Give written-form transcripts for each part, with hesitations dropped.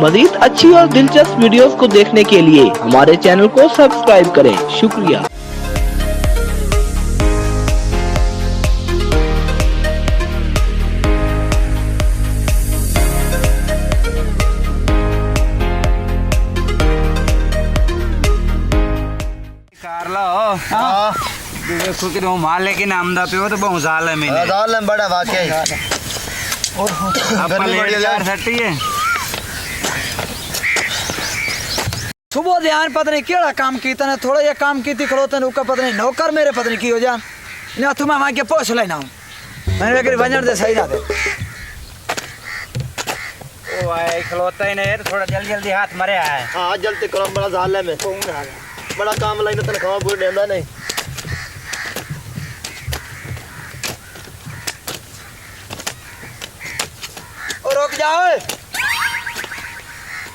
मजीद अच्छी और दिलचस्प वीडियोस को देखने के लिए हमारे चैनल को सब्सक्राइब करें। शुक्रिया। देखो कि माल लेकिन आमदा पे हो तो बहुत साल है मैंने साल में बड़ा वाकई और बढ़िया सट्टी है सुबह ध्यान पता नहीं केड़ा काम कीता ने थोड़ा ये काम कीती खड़ोतन उका पता नहीं नौकर मेरे पता नहीं की हो जान ना तुम वहां के पोछ लेना मैंने करी वंजन दे सही ना दे ओ भाई खलोता ही नहीं थोड़ा जल्दी जल्दी हाथ मरे है हां जल्दी करो बड़ा साल में बड़ा काम लाइन तनख्वाह पूरी देंदा नहीं और रुक जाओ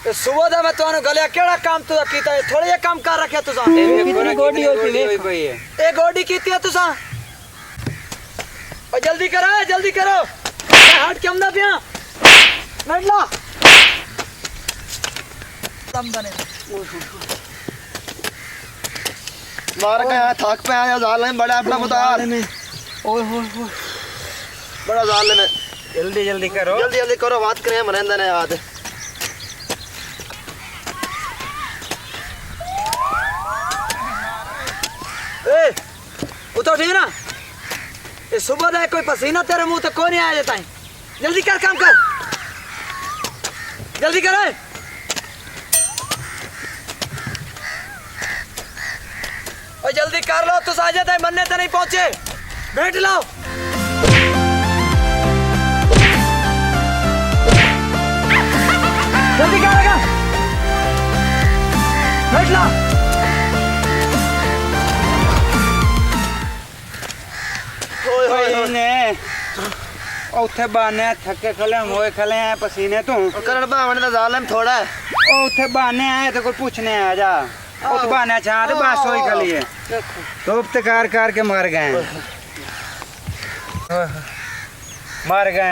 ए सुबह दा मैं तोनो गलिया केड़ा काम तू कीता है थोड़ा ये काम कर रखे तुसा कितनी गोडी होती है ए गोडी कीती है तुसा और जल्दी करो हट के हमदा पिया नडला दम बने मार के थक पे आया जाल में बड़ा अपना मुतार ओए होए बड़ा जाल में जल्दी करो बात करें मरेंदा ने याद ए उठो ठीक ना ये सुबह दा कोई पसीना तेरे मुंह तक कौन आया जाता है जल्दी कर काम कर जल्दी कर और जल्दी कर लो तू आ जाता है मरने तो नहीं पहुंचे बैठ लो जल्दी करेगा बैठ लो उथे बहाने थके खले मोए खले हैं पसीने तू करण भावने दा जाल में थोड़ा है उथे बहाने आए तो कोई पूछने आ जा उस बहाने छां ते बस होई खली है धूप ते कार के मर गए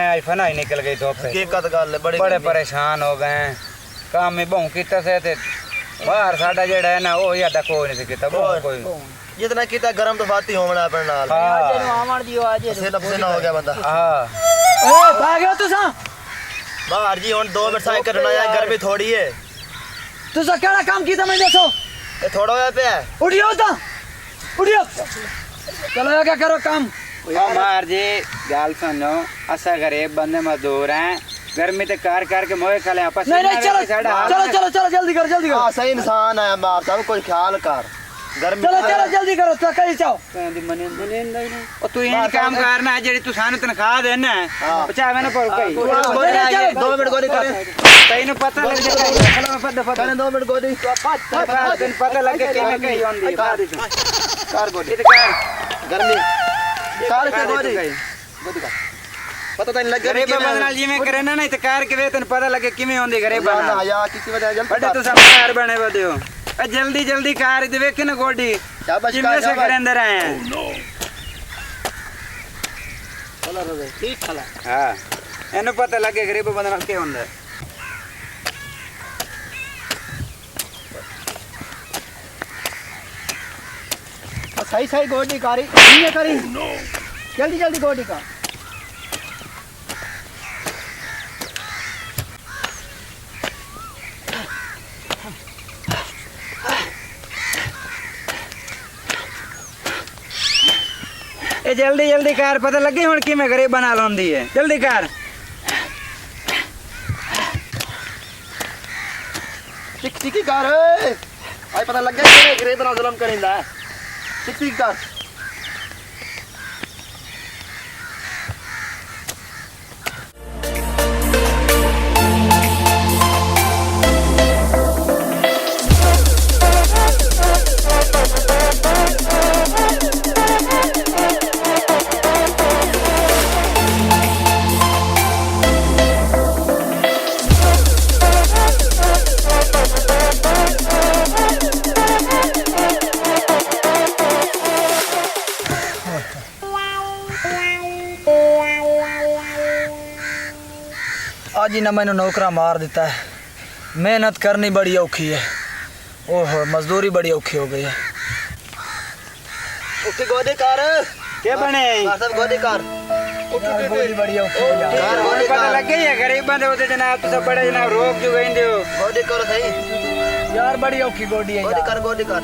आज फनाई निकल गई धूप पे हकीकत गल है बड़े परेशान हो गए काम में बहु कीता से ते बाहर साडा जेड़ा है ना ओ यादा कोई नहीं कीता कोई जितना कीता गरम तो बात ही होना अपने नाल आज नु आवन दियो आज से ना हो गया बंदा हां ए भागो तुसा बाहर जी हुन 2 मिनट साइकिल करना है गर्मी थोड़ी है तुसा केड़ा काम कीता मैं दसो ये थोड़ा होया पे उठियो चलो क्या करो काम मार जी गाल सुनो असा गरीब बंदे मजदूर हैं गर्मी ते कार के मोए खले आपस नहीं चलो जल्दी करो हां सही इंसान है मार सब कोई ख्याल कर गर्मी चलो जल्दी करो तो कहीं जाओ ओ तू ये काम करना जेडी तू सानु तनख्वाह देना बचा मैंने पर कई 2 मिनट गोली करे तैਨੂੰ पता लग जाए खला में पद करे 2 मिनट गोली तैਨੂੰ पता लग के किਵੇਂ कही होंदी कार गोली गर्मी कार के गोली पता नहीं लग गरीब बंदनाल जिਵੇਂ करे ना नहीं तो कार के वेतन पता लगे किਵੇਂ होंदी गरीब बना या किसी वजह जल्दी बड़े तो समार बने बदे हो जल्दी कार दे वेख ना गोडी जिम्मे से करे अंदर आए हैं चला रे ठीक खला हां एनु पता लगे गरीब बंदनाल के होंदा सही गोडी कारी ये करी जल्दी गोडी का ए जल्दी कार पता लगे हुन कि मैं गरीब बना लौंदी है जल्दी कार टिक कार आई पता लग गया कि गरीब ना जुल्म करिंदा टिक कार जी ने मैंने नौकरा मार दिता है। मेहनत करनी बड़ी औखी है। ओहो मजदूरी बड़ी औखी हो गई है। उसकी गोदी कार के बने सब गोदी कार गोदी बड़ी औखी हो जा। कार गोदी पता कार लग गई है गरीब बंदे होते जनाब तो सब बड़े जनाब रोक जो गई दो गोदी करो सही यार बड़ी औखी गोदी है यार। गोदी कार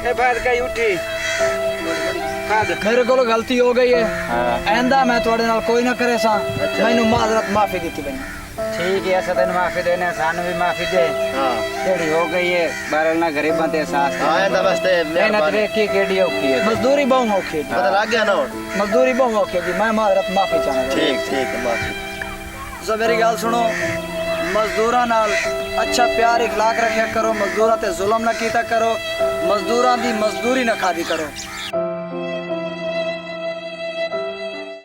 ए बात कही उठी खाद मेरे को गलती हो गई है। आइंदा मैं थोड़े नाल कोई ना करे सा। मैंने माजरत माफी दी थी बनी। ठीक है ऐसा तेन माफी देने सानू भी माफी दे हां जेड़ी हो गई है बारल ना गरीब बंदे एहसास हां दा बस मेहनत देखी केडी औखी है मजदूरी बहुत औखी है। पता लग गया ना मजदूरी बहुत औखी है। मैं माजरत माफी चाहना। ठीक है माफी सो मेरी गल सुनो मजदूरा नाल अच्छा प्यार इखलाक रखा करो। मजदूरा ते जुल्म ना कीता करो। मजदूरा दी मजदूरी ना खादी करो।